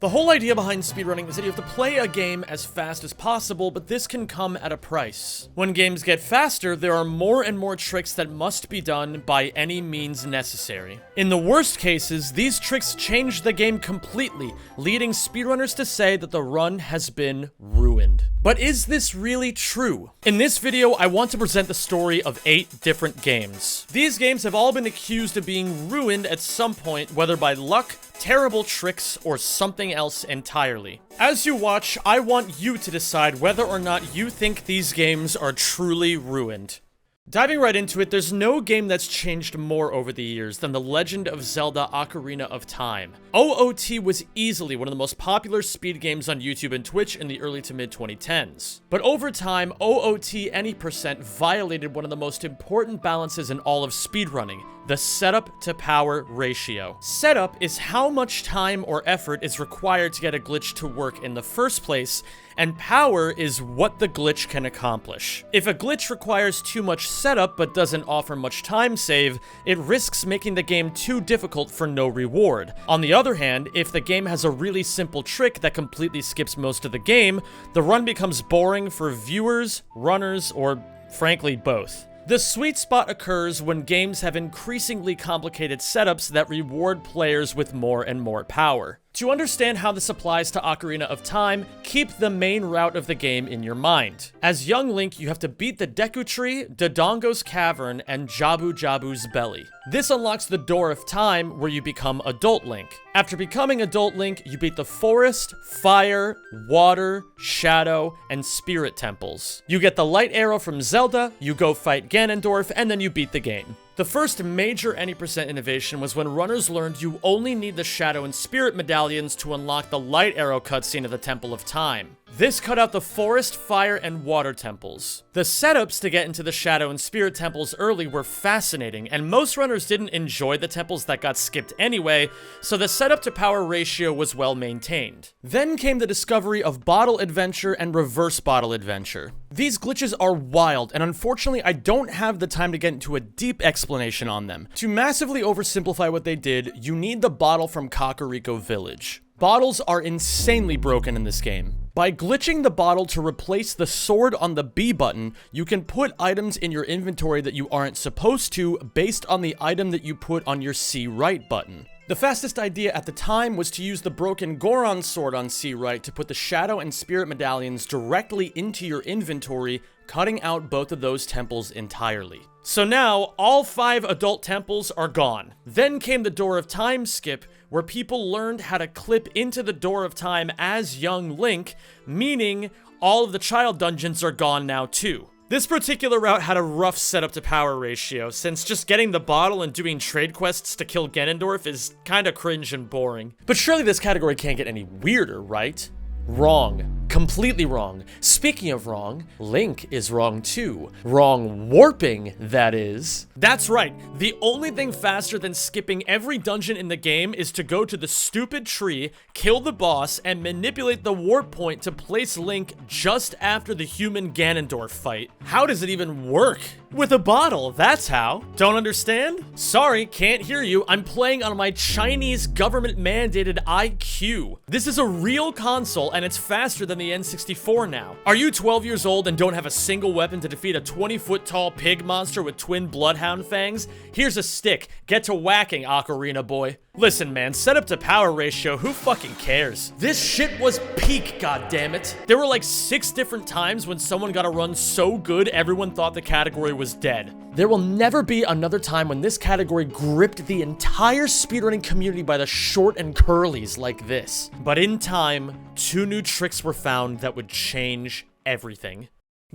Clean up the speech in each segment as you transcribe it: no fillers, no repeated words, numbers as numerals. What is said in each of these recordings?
The whole idea behind speedrunning is that you have to play a game as fast as possible, but this can come at a price. When games get faster, there are more and more tricks that must be done by any means necessary. In the worst cases, these tricks change the game completely, leading speedrunners to say that the run has been ruined. But is this really true? In this video, I want to present the story of 8 different games. These games have all been accused of being ruined at some point, whether by luck, terrible tricks, or something else entirely. As you watch, I want you to decide whether or not you think these games are truly ruined. Diving right into it, there's no game that's changed more over the years than The Legend of Zelda Ocarina of Time. OOT was easily one of the most popular speed games on YouTube and Twitch in the early to mid 2010s. But over time, OOT any percent violated one of the most important balances in all of speedrunning, the setup to power ratio. Setup is how much time or effort is required to get a glitch to work in the first place, and power is what the glitch can accomplish. If a glitch requires too much setup but doesn't offer much time save, it risks making the game too difficult for no reward. On the other hand, if the game has a really simple trick that completely skips most of the game, the run becomes boring for viewers, runners, or frankly both. The sweet spot occurs when games have increasingly complicated setups that reward players with more and more power. To understand how this applies to Ocarina of Time, keep the main route of the game in your mind. As young Link, you have to beat the Deku Tree, Dodongo's Cavern, and Jabu Jabu's Belly. This unlocks the Door of Time, where you become Adult Link. After becoming Adult Link, you beat the Forest, Fire, Water, Shadow, and Spirit Temples. You get the Light Arrow from Zelda, you go fight Ganondorf, and then you beat the game. The first major any percent innovation was when runners learned you only need the Shadow and Spirit medallions to unlock the Light Arrow cutscene of the Temple of Time. This cut out the Forest, Fire, and Water temples. The setups to get into the Shadow and Spirit temples early were fascinating, and most runners didn't enjoy the temples that got skipped anyway, so the setup to power ratio was well maintained. Then came the discovery of Bottle Adventure and Reverse Bottle Adventure. These glitches are wild, and unfortunately I don't have the time to get into a deep explanation on them. To massively oversimplify what they did, you need the bottle from Kakariko Village. Bottles are insanely broken in this game. By glitching the bottle to replace the sword on the B button, you can put items in your inventory that you aren't supposed to based on the item that you put on your C right button. The fastest idea at the time was to use the broken Goron sword on C right to put the Shadow and Spirit medallions directly into your inventory, cutting out both of those temples entirely. So now, all 5 adult temples are gone. Then came the Door of Time skip, where people learned how to clip into the Door of Time as young Link, meaning all of the child dungeons are gone now too. This particular route had a rough setup to power ratio, since just getting the bottle and doing trade quests to kill Ganondorf is kinda cringe and boring. But surely this category can't get any weirder, right? Wrong. Completely wrong. Speaking of wrong, Link is wrong too. Wrong warping, that is. That's right. The only thing faster than skipping every dungeon in the game is to go to the stupid tree, kill the boss, and manipulate the warp point to place Link just after the human Ganondorf fight. How does it even work? With a bottle, that's how. Don't understand? Sorry, can't hear you. I'm playing on my Chinese government-mandated IQ. This is a real console, and it's faster than the N64 now. Are you 12 years old and don't have a single weapon to defeat a 20-foot tall pig monster with twin bloodhound fangs? Here's a stick. Get to whacking, Ocarina boy. Listen, man, setup to power ratio, who fucking cares? This shit was peak, goddammit. There were like 6 different times when someone got a run so good everyone thought the category was dead. There will never be another time when this category gripped the entire speedrunning community by the short and curlies like this. But in time, 2 new tricks were found that would change everything.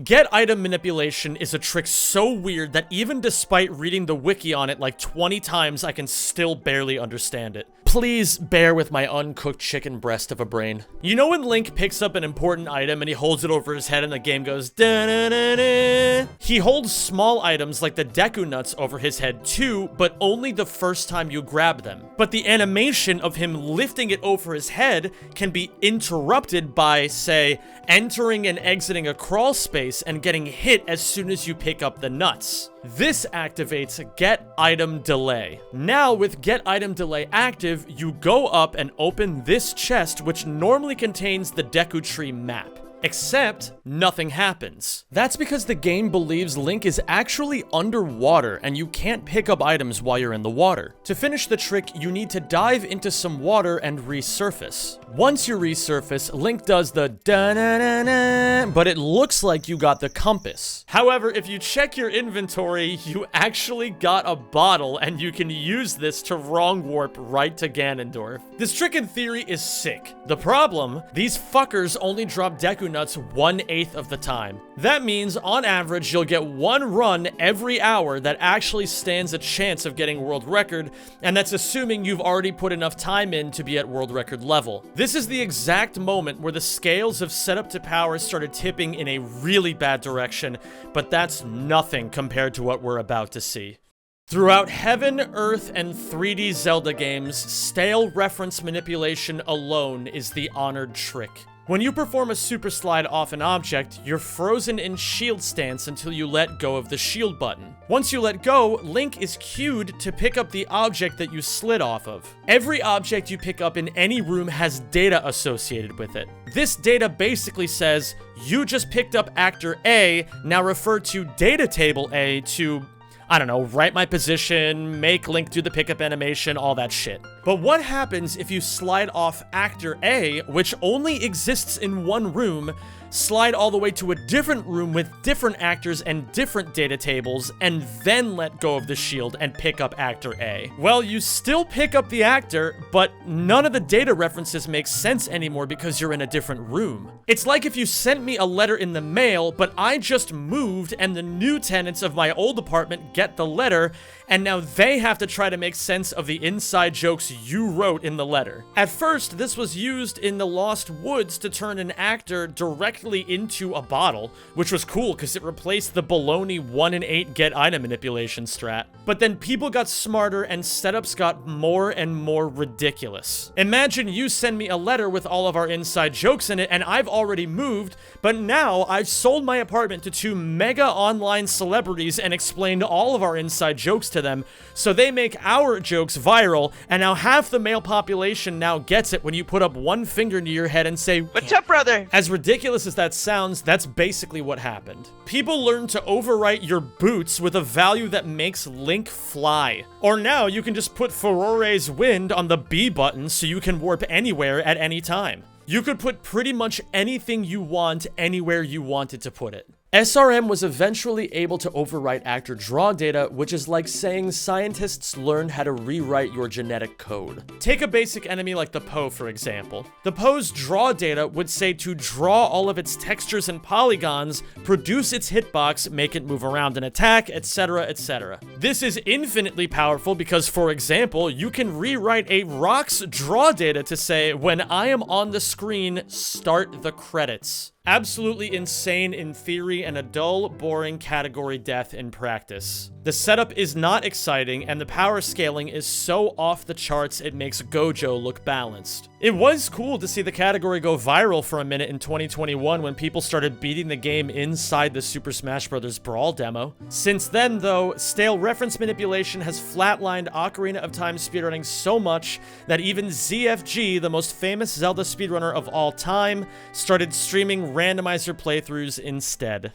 Get item manipulation is a trick so weird that even despite reading the wiki on it like 20 times, I can still barely understand it. Please bear with my uncooked chicken breast of a brain. You know when Link picks up an important item and he holds it over his head and the game goes da-da-da-da? He holds small items like the Deku Nuts over his head too, but only the first time you grab them. But the animation of him lifting it over his head can be interrupted by, say, entering and exiting a crawl space face and getting hit as soon as you pick up the nuts. This activates Get Item Delay. Now, with Get Item Delay active, you go up and open this chest, which normally contains the Deku Tree map. Except, nothing happens. That's because the game believes Link is actually underwater and you can't pick up items while you're in the water. To finish the trick, you need to dive into some water and resurface. Once you resurface, Link does the da-na-na-na, but it looks like you got the compass. However, if you check your inventory, you actually got a bottle and you can use this to wrong warp right to Ganondorf. This trick in theory is sick. The problem, these fuckers only drop Deku Nuts 1/8 of the time. That means, on average, you'll get one run every hour that actually stands a chance of getting world record, and that's assuming you've already put enough time in to be at world record level. This is the exact moment where the scales of setup to power started tipping in a really bad direction, but that's nothing compared to what we're about to see. Throughout Heaven, Earth, and 3D Zelda games, stale reference manipulation alone is the honored trick. When you perform a super slide off an object, you're frozen in shield stance until you let go of the shield button. Once you let go, Link is cued to pick up the object that you slid off of. Every object you pick up in any room has data associated with it. This data basically says, you just picked up actor A, now refer to data table A to, I don't know, write my position, make Link do the pickup animation, all that shit. But what happens if you slide off actor A, which only exists in one room, slide all the way to a different room with different actors and different data tables, and then let go of the shield and pick up actor A? Well, you still pick up the actor, but none of the data references make sense anymore because you're in a different room. It's like if you sent me a letter in the mail, but I just moved and the new tenants of my old apartment get the letter, and now they have to try to make sense of the inside jokes you wrote in the letter. At first, this was used in the Lost Woods to turn an actor directly into a bottle, which was cool because it replaced the baloney 1-in-8 get item manipulation strat. But then people got smarter and setups got more and more ridiculous. Imagine you send me a letter with all of our inside jokes in it and I've already moved, but now I've sold my apartment to 2 mega online celebrities and explained all of our inside jokes to them, so they make our jokes viral, and now half the male population now gets it when you put up one finger near your head and say, "What's up, brother?" As ridiculous as that sounds, that's basically what happened. People learned to overwrite your boots with a value that makes Link fly. Or now you can just put Furore's wind on the B button so you can warp anywhere at any time. You could put pretty much anything you want anywhere you wanted to put it. SRM was eventually able to overwrite actor draw data, which is like saying scientists learned how to rewrite your genetic code. Take a basic enemy like the Poe, for example. The Poe's draw data would say to draw all of its textures and polygons, produce its hitbox, make it move around and attack, etc., etc. This is infinitely powerful because, for example, you can rewrite a Rock's draw data to say, when I am on the screen, start the credits. Absolutely insane in theory and a dull, boring category death in practice. The setup is not exciting and the power scaling is so off the charts it makes Gojo look balanced. It was cool to see the category go viral for a minute in 2021 when people started beating the game inside the Super Smash Bros. Brawl demo. Since then, though, stale reference manipulation has flatlined Ocarina of Time speedrunning so much that even ZFG, the most famous Zelda speedrunner of all time, started streaming randomizer playthroughs instead.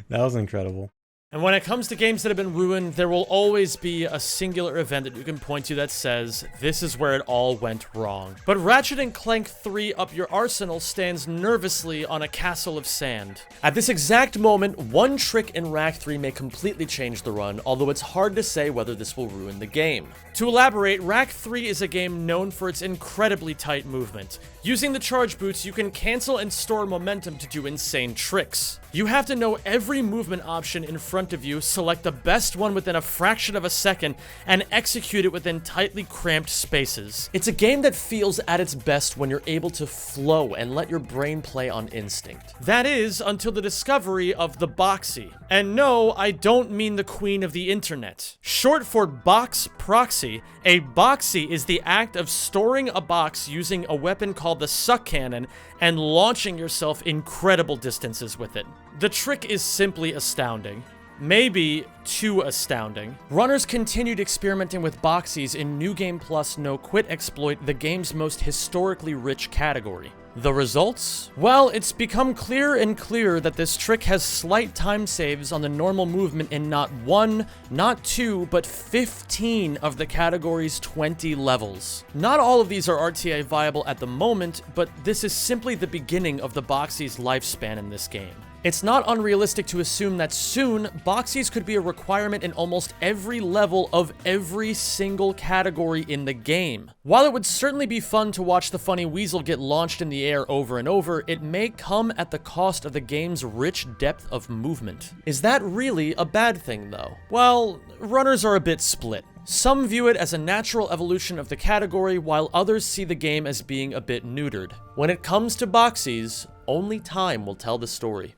That was incredible. And when it comes to games that have been ruined, there will always be a singular event that you can point to that says, this is where it all went wrong. But Ratchet and Clank 3 Up Your Arsenal stands nervously on a castle of sand. At this exact moment, one trick in Rack 3 may completely change the run, although it's hard to say whether this will ruin the game. To elaborate, Rack 3 is a game known for its incredibly tight movement. Using the charge boots, you can cancel and store momentum to do insane tricks. You have to know every movement option in front of you, select the best one within a fraction of a second, and execute it within tightly cramped spaces. It's a game that feels at its best when you're able to flow and let your brain play on instinct. That is, until the discovery of the boxy. And no, I don't mean the queen of the internet. Short for box proxy, a boxy is the act of storing a box using a weapon called the suck cannon and launching yourself incredible distances with it. The trick is simply astounding. Maybe too astounding. Runners continued experimenting with boxies in New Game Plus No Quit exploit, the game's most historically rich category. The results? Well, it's become clearer and clearer that this trick has slight time saves on the normal movement in not 1, not 2, but 15 of the category's 20 levels. Not all of these are RTA viable at the moment, but this is simply the beginning of the boxy's lifespan in this game. It's not unrealistic to assume that soon, boxies could be a requirement in almost every level of every single category in the game. While it would certainly be fun to watch the funny weasel get launched in the air over and over, it may come at the cost of the game's rich depth of movement. Is that really a bad thing, though? Well, runners are a bit split. Some view it as a natural evolution of the category, while others see the game as being a bit neutered. When it comes to boxies, only time will tell the story.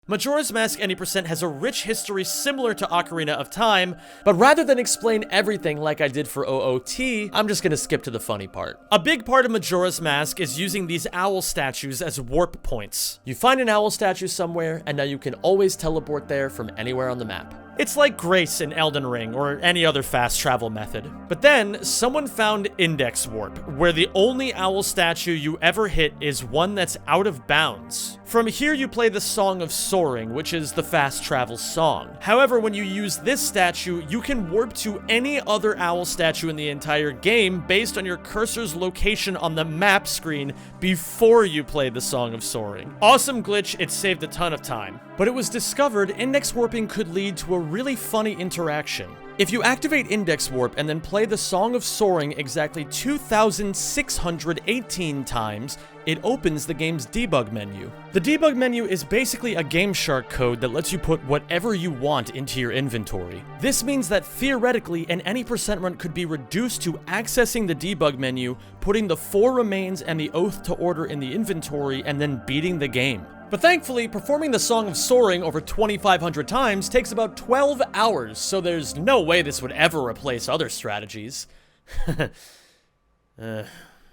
Majora's Mask Any% has a rich history similar to Ocarina of Time, but rather than explain everything like I did for OOT, I'm just gonna skip to the funny part. A big part of Majora's Mask is using these owl statues as warp points. You find an owl statue somewhere, and now you can always teleport there from anywhere on the map. It's like Grace in Elden Ring, or any other fast travel method. But then, someone found Index Warp, where the only owl statue you ever hit is one that's out of bounds. From here you play the Song of Soaring, which is the fast travel song. However, when you use this statue, you can warp to any other owl statue in the entire game based on your cursor's location on the map screen before you play the Song of Soaring. Awesome glitch, it saved a ton of time. But it was discovered index warping could lead to a really funny interaction. If you activate Index Warp and then play the Song of Soaring exactly 2,618 times, it opens the game's debug menu. The debug menu is basically a Game Shark code that lets you put whatever you want into your inventory. This means that theoretically, an Any% run could be reduced to accessing the debug menu, putting the 4 remains and the Oath to Order in the inventory, and then beating the game. But thankfully, performing the Song of Soaring over 2,500 times takes about 12 hours, so there's no way this would ever replace other strategies.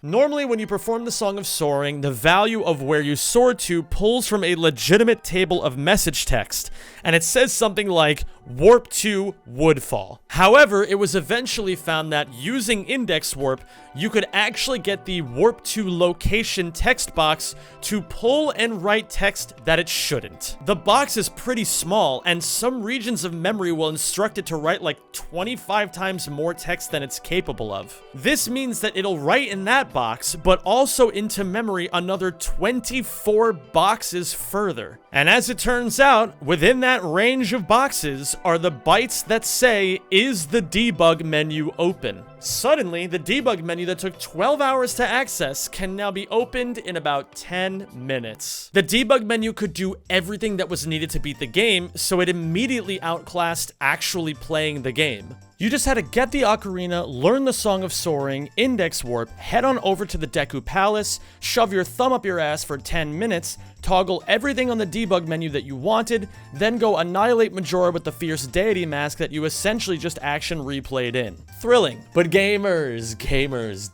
Normally, when you perform the Song of Soaring, the value of where you soar to pulls from a legitimate table of message text, and it says something like, Warp to Woodfall. However, it was eventually found that using Index Warp, you could actually get the Warp to Location text box to pull and write text that it shouldn't. The box is pretty small, and some regions of memory will instruct it to write like 25 times more text than it's capable of. This means that it'll write in that box, but also into memory another 24 boxes further. And as it turns out, within that range of boxes are the bytes that say, is the debug menu open? Suddenly, the debug menu that took 12 hours to access can now be opened in about 10 minutes. The debug menu could do everything that was needed to beat the game, so it immediately outclassed actually playing the game. You just had to get the Ocarina, learn the Song of Soaring, Index Warp, head on over to the Deku Palace, shove your thumb up your ass for 10 minutes, toggle everything on the debug menu that you wanted, then go annihilate Majora with the fierce deity mask that you essentially just action replayed in. Thrilling. But gamers,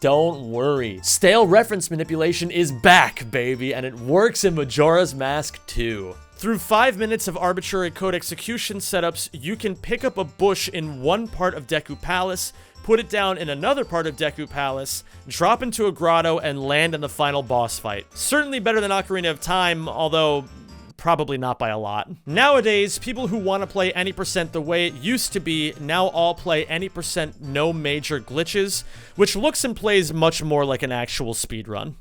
don't worry. Stale reference manipulation is back, baby, and it works in Majora's Mask too. Through 5 minutes of arbitrary code execution setups, you can pick up a bush in one part of Deku Palace, put it down in another part of Deku Palace, drop into a grotto, and land in the final boss fight. Certainly better than Ocarina of Time, although probably not by a lot. Nowadays, people who want to play Any% the way it used to be now all play Any% no major glitches, which looks and plays much more like an actual speedrun.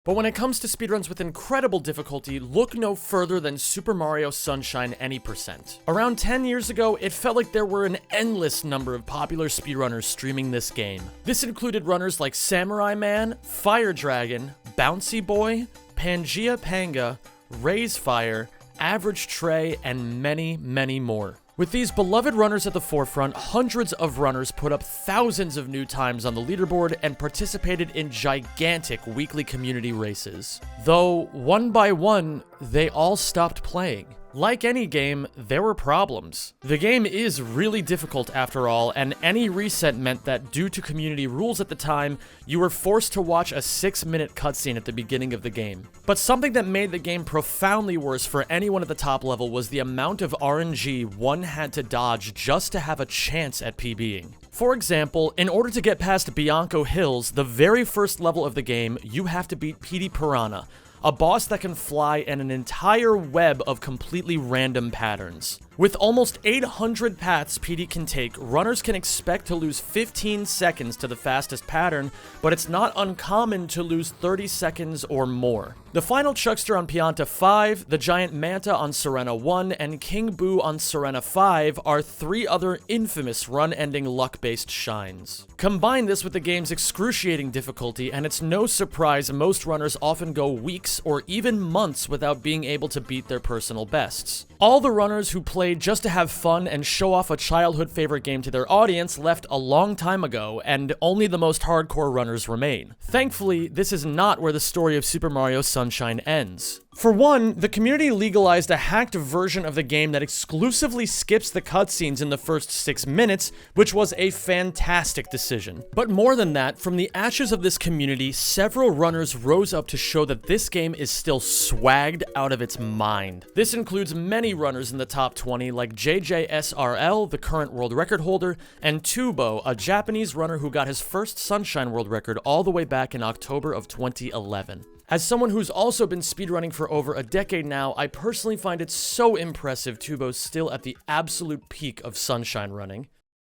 But when it comes to speedruns with incredible difficulty, look no further than Super Mario Sunshine Any%. Around 10 years ago, it felt like there were an endless number of popular speedrunners streaming this game. This included runners like Samurai Man, Fire Dragon, Bouncy Boy, Pangea Panga, Raise Fire, Average Trey, and many, many more. With these beloved runners at the forefront, hundreds of runners put up thousands of new times on the leaderboard and participated in gigantic weekly community races. Though, one by one, they all stopped playing. Like any game, there were problems. The game is really difficult after all, and any reset meant that due to community rules at the time, you were forced to watch a 6-minute cutscene at the beginning of the game. But something that made the game profoundly worse for anyone at the top level was the amount of RNG one had to dodge just to have a chance at PBing. For example, in order to get past Bianco Hills, the very first level of the game, you have to beat Petey Piranha, a boss that can fly in an entire web of completely random patterns. With almost 800 paths Petey can take, runners can expect to lose 15 seconds to the fastest pattern, but it's not uncommon to lose 30 seconds or more. The final Chuckster on Pianta 5, the Giant Manta on Serena 1, and King Boo on Serena 5 are 3 other infamous run-ending luck-based shines. Combine this with the game's excruciating difficulty, and it's no surprise most runners often go weeks or even months without being able to beat their personal bests. All the runners who played just to have fun and show off a childhood favorite game to their audience left a long time ago, and only the most hardcore runners remain. Thankfully, this is not where the story of Super Mario Sunshine ends. For one, the community legalized a hacked version of the game that exclusively skips the cutscenes in the first 6 minutes, which was a fantastic decision. But more than that, from the ashes of this community, several runners rose up to show that this game is still swagged out of its mind. This includes many runners in the top 20 like JJSRL, the current world record holder, and Tubo, a Japanese runner who got his first Sunshine world record all the way back in October of 2011. As someone who's also been speedrunning for over a decade now, I personally find it so impressive Tubo's still at the absolute peak of Sunshine running.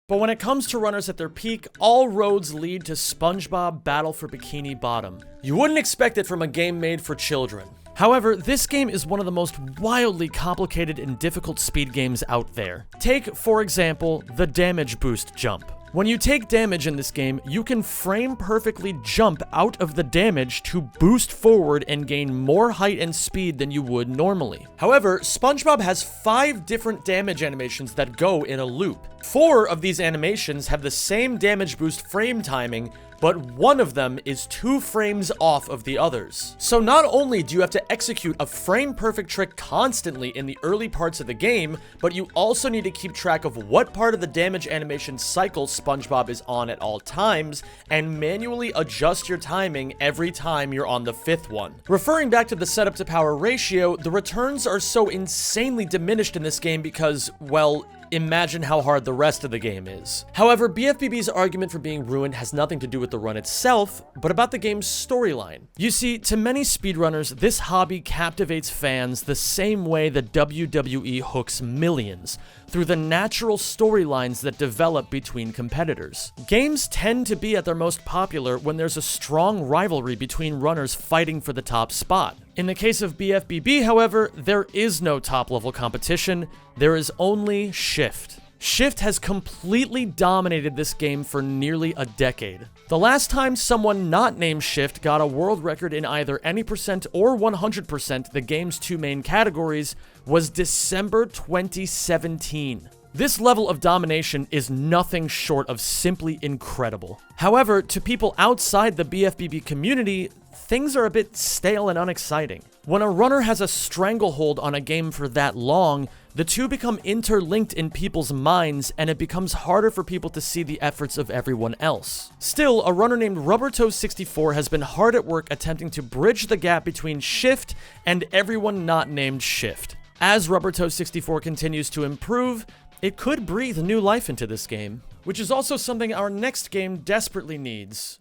But when it comes to runners at their peak, all roads lead to SpongeBob Battle for Bikini Bottom. You wouldn't expect it from a game made for children. However, this game is one of the most wildly complicated and difficult speed games out there. Take, for example, the damage boost jump. When you take damage in this game, you can frame perfectly jump out of the damage to boost forward and gain more height and speed than you would normally. However, SpongeBob has 5 different damage animations that go in a loop. 4 of these animations have the same damage boost frame timing, but one of them is 2 frames off of the others. So not only do you have to execute a frame-perfect trick constantly in the early parts of the game, but you also need to keep track of what part of the damage animation cycle SpongeBob is on at all times, and manually adjust your timing every time you're on the 5th one. Referring back to the setup to power ratio, the returns are so insanely diminished in this game because, well, imagine how hard the rest of the game is. However, BFBB's argument for being ruined has nothing to do with the run itself, but about the game's storyline. You see, to many speedrunners, this hobby captivates fans the same way the WWE hooks millions, through the natural storylines that develop between competitors. Games tend to be at their most popular when there's a strong rivalry between runners fighting for the top spot. In the case of BFBB, however, there is no top-level competition, there is only Shift. Shift has completely dominated this game for nearly a decade. The last time someone not named Shift got a world record in either any percent or 100%, the game's 2 main categories, was December 2017. This level of domination is nothing short of simply incredible. However, to people outside the BFBB community, things are a bit stale and unexciting. When a runner has a stranglehold on a game for that long, the two become interlinked in people's minds, and it becomes harder for people to see the efforts of everyone else. Still, a runner named RubberToes64 has been hard at work attempting to bridge the gap between Shift and everyone not named Shift. As RubberToes64 continues to improve, it could breathe new life into this game, which is also something our next game desperately needs.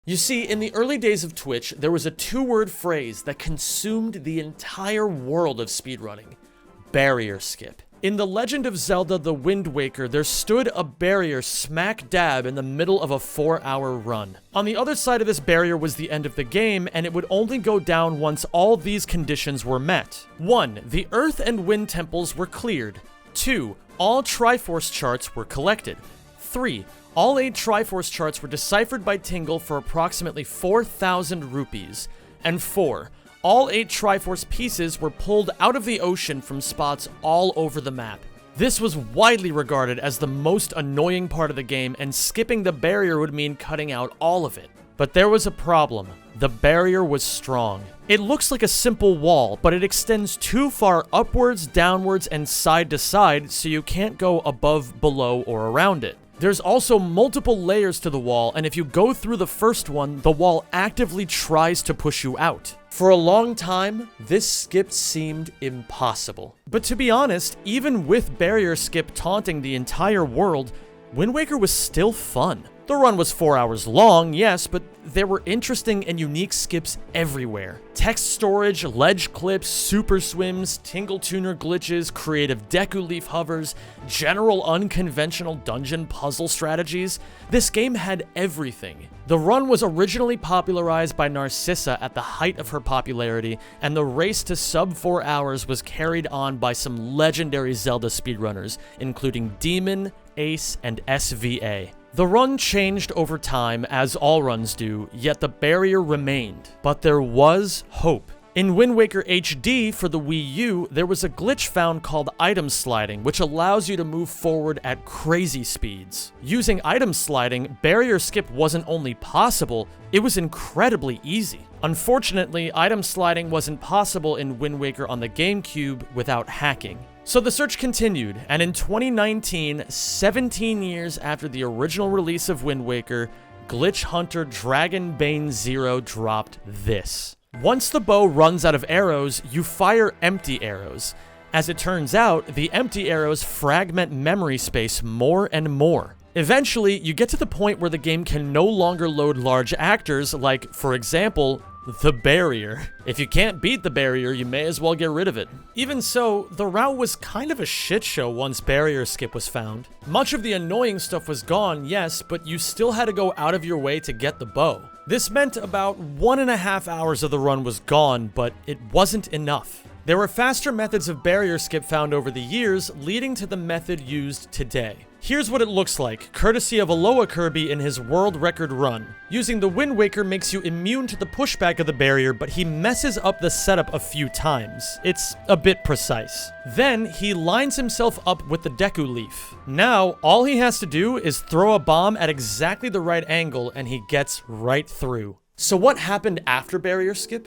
You see, in the early days of Twitch, there was a 2-word phrase that consumed the entire world of speedrunning: barrier skip. In The Legend of Zelda: The Wind Waker, there stood a barrier smack dab in the middle of a 4-hour run. On the other side of this barrier was the end of the game, and it would only go down once all these conditions were met. 1. The Earth and Wind temples were cleared. 2. All Triforce charts were collected. 3. All 8 Triforce charts were deciphered by Tingle for approximately 4,000 rupees. And 4. all 8 Triforce pieces were pulled out of the ocean from spots all over the map. This was widely regarded as the most annoying part of the game, and skipping the barrier would mean cutting out all of it. But there was a problem. The barrier was strong. It looks like a simple wall, but it extends too far upwards, downwards, and side to side, so you can't go above, below, or around it. There's also multiple layers to the wall, and if you go through the first one, the wall actively tries to push you out. For a long time, this skip seemed impossible. But to be honest, even with barrier skip taunting the entire world, Wind Waker was still fun. The run was 4 hours long, yes, but there were interesting and unique skips everywhere. Text storage, ledge clips, super swims, tingle tuner glitches, creative Deku Leaf hovers, general unconventional dungeon puzzle strategies. This game had everything. The run was originally popularized by Narcissa at the height of her popularity, and the race to sub 4 hours was carried on by some legendary Zelda speedrunners, including Demon, Ace, and SVA. The run changed over time, as all runs do, yet the barrier remained. But there was hope. In Wind Waker HD for the Wii U, there was a glitch found called item sliding, which allows you to move forward at crazy speeds. Using item sliding, barrier skip wasn't only possible, it was incredibly easy. Unfortunately, item sliding wasn't possible in Wind Waker on the GameCube without hacking. So the search continued, and in 2019, 17 years after the original release of Wind Waker, Glitch Hunter Dragonbane Zero dropped this. Once the bow runs out of arrows, you fire empty arrows. As it turns out, the empty arrows fragment memory space more and more. Eventually, you get to the point where the game can no longer load large actors like, for example, the barrier. If you can't beat the barrier, you may as well get rid of it. Even so, the route was kind of a shit show once barrier skip was found. Much of the annoying stuff was gone, yes, but you still had to go out of your way to get the bow. This meant about 1.5 hours of the run was gone, but it wasn't enough. There were faster methods of barrier skip found over the years, leading to the method used today. Here's what it looks like, courtesy of Aloha Kirby in his world record run. Using the Wind Waker makes you immune to the pushback of the barrier, but he messes up the setup a few times. It's a bit precise. Then, he lines himself up with the Deku Leaf. Now, all he has to do is throw a bomb at exactly the right angle, and he gets right through. So what happened after barrier skip?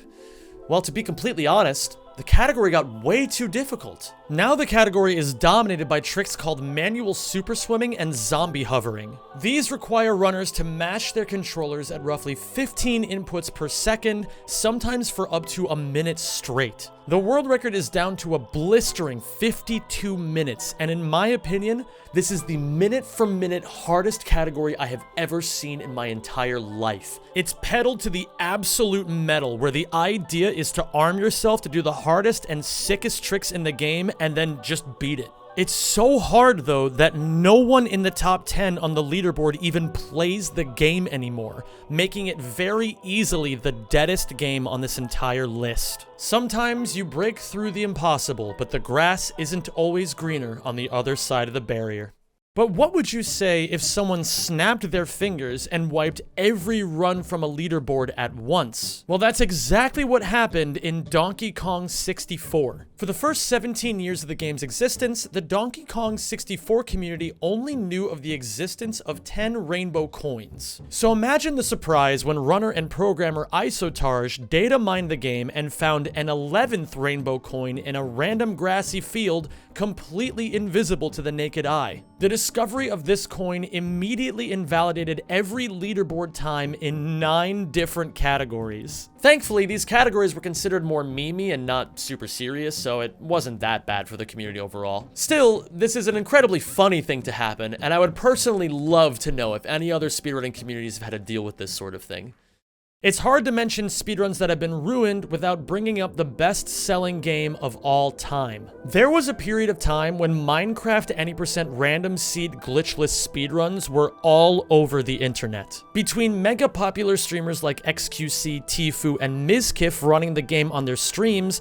Well, to be completely honest, the category got way too difficult. Now the category is dominated by tricks called manual super swimming and zombie hovering. These require runners to mash their controllers at roughly 15 inputs per second, sometimes for up to a minute straight. The world record is down to a blistering 52 minutes, and in my opinion, this is the minute-for-minute hardest category I have ever seen in my entire life. It's pedaled to the absolute metal, where the idea is to arm yourself to do the hardest and sickest tricks in the game and then just beat it. It's so hard, though, that no one in the top 10 on the leaderboard even plays the game anymore, making it very easily the deadest game on this entire list. Sometimes you break through the impossible, but the grass isn't always greener on the other side of the barrier. But what would you say if someone snapped their fingers and wiped every run from a leaderboard at once? Well, that's exactly what happened in Donkey Kong 64. For the first 17 years of the game's existence, the Donkey Kong 64 community only knew of the existence of 10 rainbow coins. So imagine the surprise when runner and programmer Isotarge data mined the game and found an 11th rainbow coin in a random grassy field completely invisible to the naked eye. The discovery of this coin immediately invalidated every leaderboard time in 9 different categories. Thankfully, these categories were considered more memey and not super serious, so it wasn't that bad for the community overall. Still, this is an incredibly funny thing to happen, and I would personally love to know if any other speedrunning communities have had to deal with this sort of thing. It's hard to mention speedruns that have been ruined without bringing up the best-selling game of all time. There was a period of time when Minecraft any% random seed glitchless speedruns were all over the internet. Between mega popular streamers like XQC, Tfue, and Mizkif running the game on their streams,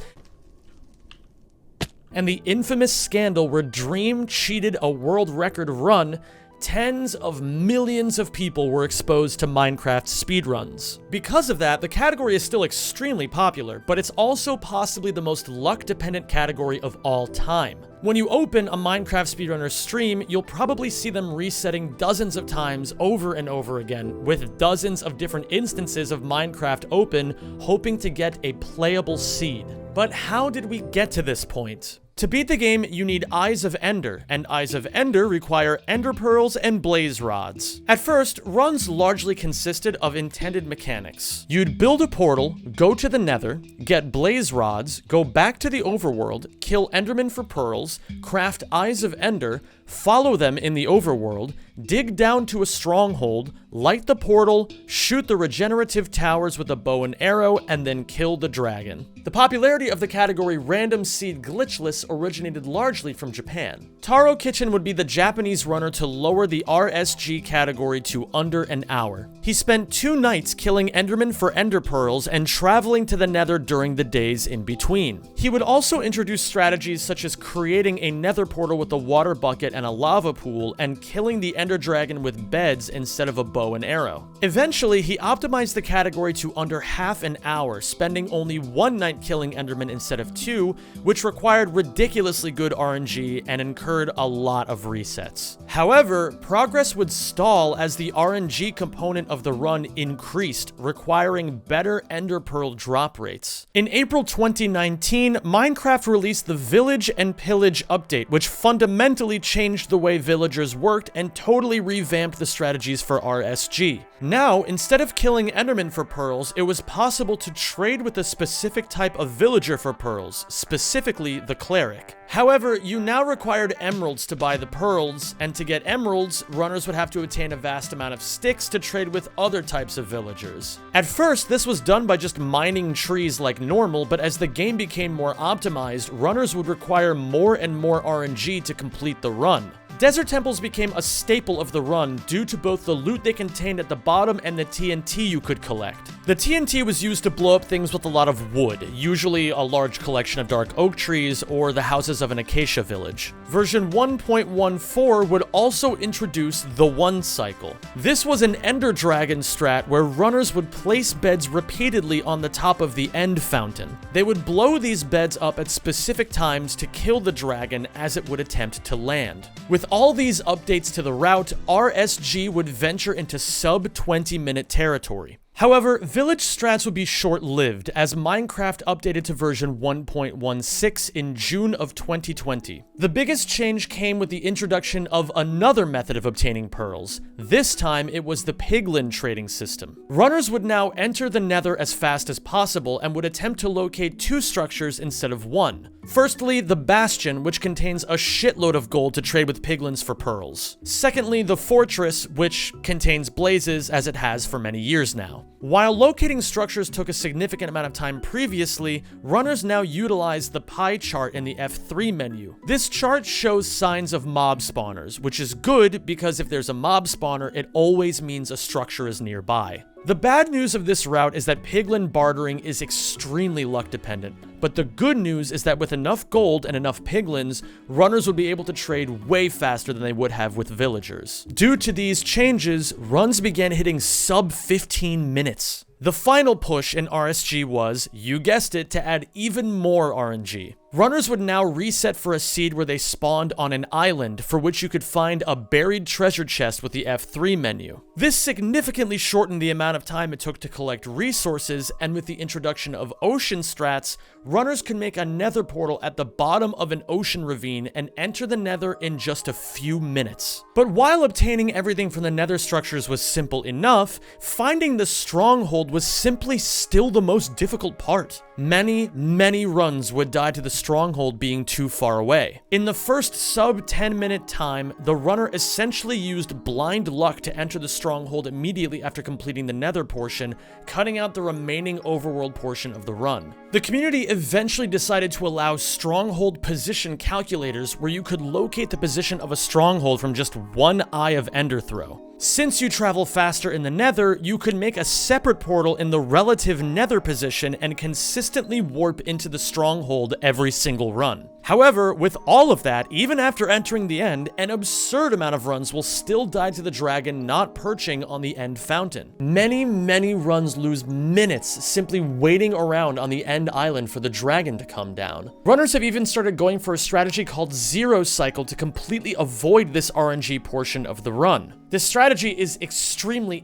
and the infamous scandal where Dream cheated a world record run, tens of millions of people were exposed to Minecraft speedruns. Because of that, the category is still extremely popular, but it's also possibly the most luck-dependent category of all time. When you open a Minecraft speedrunner stream, you'll probably see them resetting dozens of times over and over again, with dozens of different instances of Minecraft open, hoping to get a playable seed. But how did we get to this point? To beat the game, you need Eyes of Ender, and Eyes of Ender require Ender Pearls and Blaze Rods. At first, runs largely consisted of intended mechanics. You'd build a portal, go to the Nether, get Blaze Rods, go back to the overworld, kill Endermen for pearls, craft Eyes of Ender, follow them in the overworld, dig down to a stronghold, light the portal, shoot the regenerative towers with a bow and arrow, and then kill the dragon. The popularity of the category Random Seed Glitchless originated largely from Japan. Taro Kitchen would be the Japanese runner to lower the RSG category to under an hour. He spent 2 nights killing Endermen for Ender Pearls and traveling to the Nether during the days in between. He would also introduce strategies such as creating a Nether portal with a water bucket and a lava pool, and killing the Ender Dragon with beds instead of a bow and arrow. Eventually, he optimized the category to under half an hour, spending only 1 night killing Endermen instead of 2, which required ridiculously good RNG and incurred a lot of resets. However, progress would stall as the RNG component of the run increased, requiring better Ender Pearl drop rates. In April 2019, Minecraft released the Village and Pillage update, which fundamentally changed the way villagers worked and totally revamped the strategies for RSG. Now, instead of killing Endermen for pearls, it was possible to trade with a specific type of villager for pearls, specifically the cleric. However, you now required emeralds to buy the pearls, and to get emeralds, runners would have to obtain a vast amount of sticks to trade with other types of villagers. At first, this was done by just mining trees like normal, but as the game became more optimized, runners would require more and more RNG to complete the run. Desert temples became a staple of the run due to both the loot they contained at the bottom and the TNT you could collect. The TNT was used to blow up things with a lot of wood, usually a large collection of dark oak trees or the houses of an acacia village. Version 1.14 would also introduce the One Cycle. This was an Ender Dragon strat where runners would place beds repeatedly on the top of the End Fountain. They would blow these beds up at specific times to kill the dragon as it would attempt to land. With all these updates to the route, RSG would venture into sub-20-minute territory. However, village strats would be short-lived as Minecraft updated to version 1.16 in June of 2020. The biggest change came with the introduction of another method of obtaining pearls. This time, it was the piglin trading system. Runners would now enter the Nether as fast as possible and would attempt to locate 2 structures instead of 1. Firstly, the Bastion, which contains a shitload of gold to trade with piglins for pearls. Secondly, the Fortress, which contains blazes as it has for many years now. While locating structures took a significant amount of time previously, runners now utilize the pie chart in the F3 menu. This chart shows signs of mob spawners, which is good because if there's a mob spawner, it always means a structure is nearby. The bad news of this route is that piglin bartering is extremely luck dependent, but the good news is that with enough gold and enough piglins, runners would be able to trade way faster than they would have with villagers. Due to these changes, runs began hitting sub 15 minutes. The final push in RSG was, you guessed it, to add even more RNG. Runners would now reset for a seed where they spawned on an island, for which you could find a buried treasure chest with the F3 menu. This significantly shortened the amount of time it took to collect resources, and with the introduction of ocean strats, runners could make a nether portal at the bottom of an ocean ravine and enter the nether in just a few minutes. But while obtaining everything from the nether structures was simple enough, finding the stronghold was simply still the most difficult part. Many runs would die to the stronghold being too far away. In the first sub 10-minute time, the runner essentially used blind luck to enter the stronghold immediately after completing the nether portion, cutting out the remaining overworld portion of the run. The community eventually decided to allow stronghold position calculators where you could locate the position of a stronghold from just one Eye of Ender throw. Since you travel faster in the nether, you could make a separate portal in the relative nether position and consistently warp into the stronghold every single run. However, with all of that, even after entering the end, an absurd amount of runs will still die to the dragon not perching on the end fountain. Many runs lose minutes simply waiting around on the end island for the dragon to come down. Runners have even started going for a strategy called Zero Cycle to completely avoid this RNG portion of the run. This strategy is extremely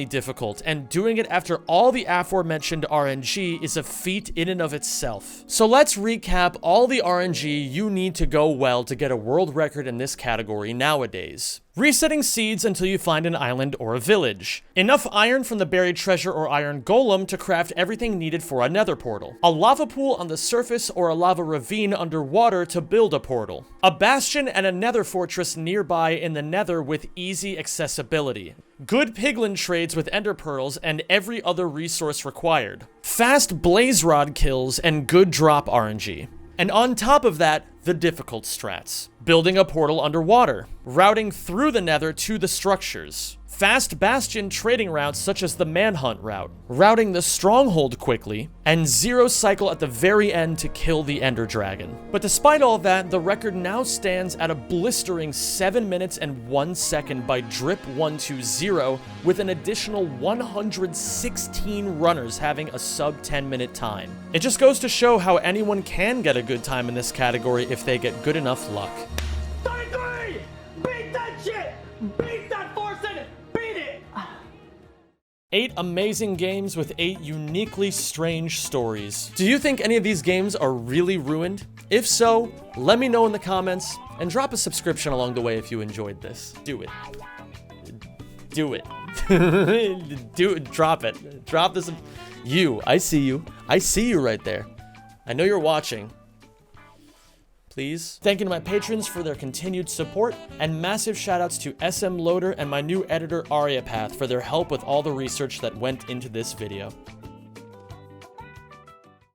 difficult, and doing it after all the aforementioned RNG is a feat in and of itself. So let's recap all the RNG you need to go well to get a world record in this category nowadays. Resetting seeds until you find an island or a village. Enough iron from the buried treasure or iron golem to craft everything needed for a nether portal. A lava pool on the surface or a lava ravine underwater to build a portal. A bastion and a nether fortress nearby in the nether with easy accessibility. Good piglin trades with ender pearls and every other resource required. Fast blaze rod kills and good drop RNG. And on top of that, the difficult strats. Building a portal underwater, routing through the nether to the structures, fast bastion trading routes such as the manhunt route, routing the stronghold quickly, and Zero Cycle at the very end to kill the ender dragon. But despite all that, the record now stands at a blistering 7 minutes and 1 second by Drip120, with an additional 116 runners having a sub 10-minute time. It just goes to show how anyone can get a good time in this category if they get good enough luck. 33! Beat that shit! Beat that force in it! Beat it! 8 amazing games with 8 uniquely strange stories. Do you think any of these games are really ruined? If so, let me know in the comments, and drop a subscription along the way if you enjoyed this. Do it. Do it. Do it. Drop it. Drop this. I see you. I see you right there. I know you're watching. Please. Thank you to my patrons for their continued support, and massive shoutouts to SMloader and my new editor ariapath for their help with all the research that went into this video.